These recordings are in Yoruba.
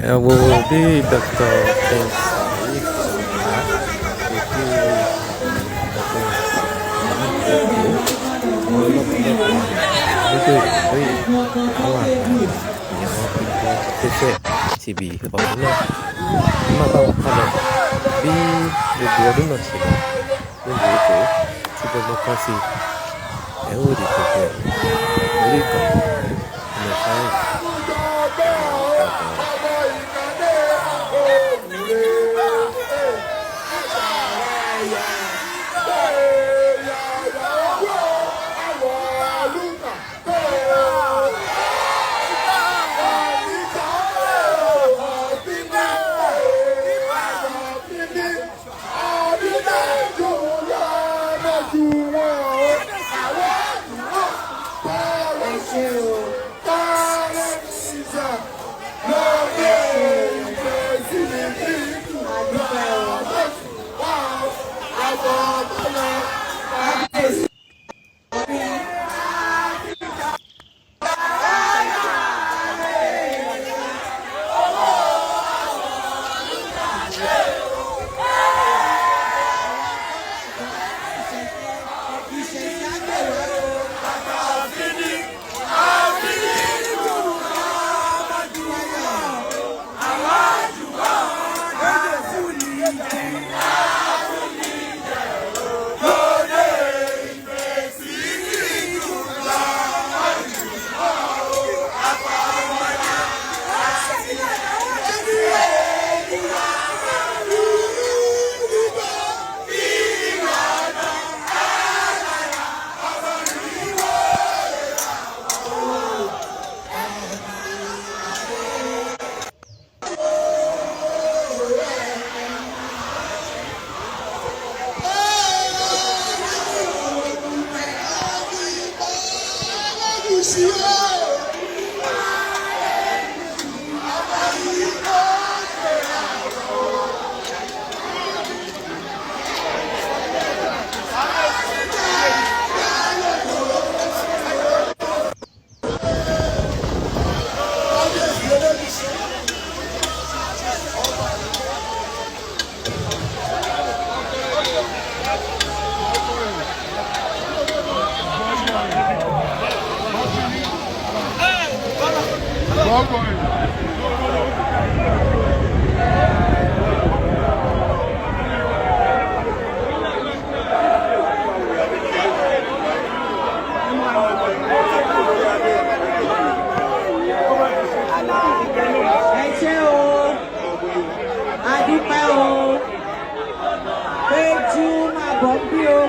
wo bí Dr. King Saheed Òṣùpá ṣe kí ọdún Èkó àwọn lọ́pọ̀lọpọ̀ nítorí pé àwọn àgbà ni àwọn igun pépè síbi ọdún náà. Ẹ máa bá wa ká lọ bí gbogbo ọdún náà ṣe lọ nílùú Èkó tí gbogbo kan sí ẹ̀ ń wò ní gbogbo ẹ̀ lórí ìkànnì ọmọ sáyẹ̀nsì.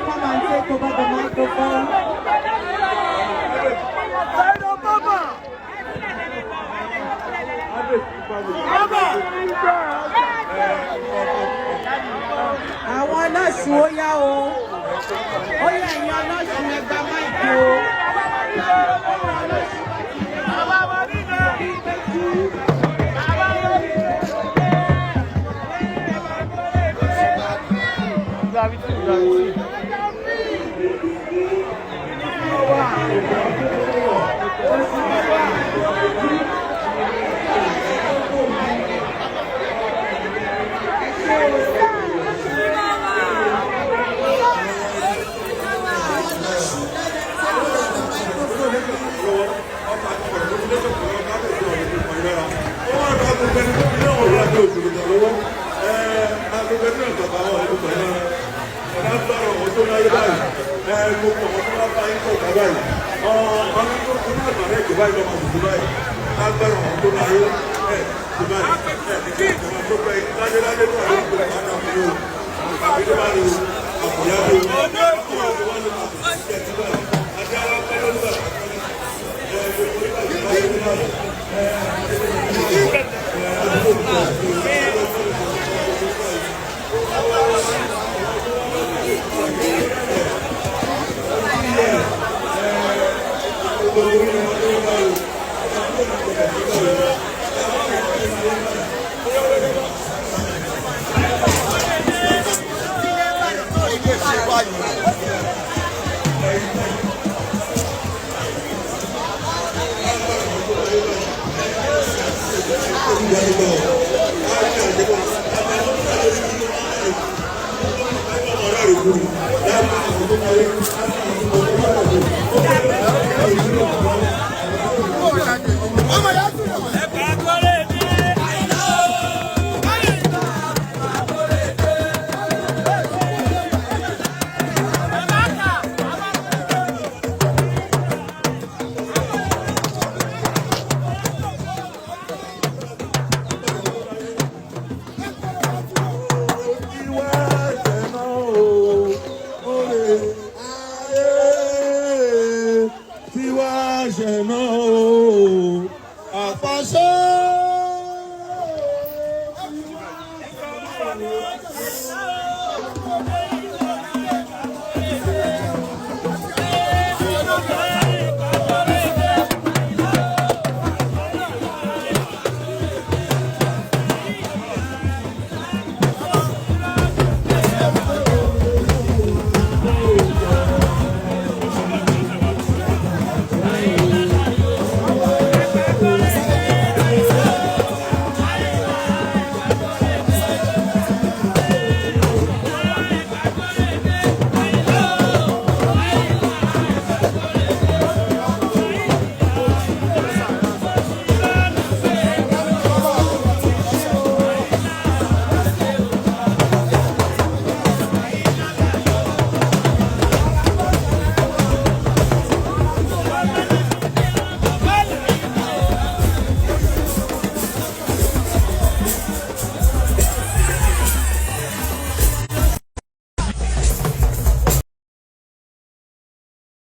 Come and take over the microphone. Àwọn ọlọ́sùn ó yá o. Ó yá ẹ̀yin ọlọ́sùn ẹ gba máìkì o. go.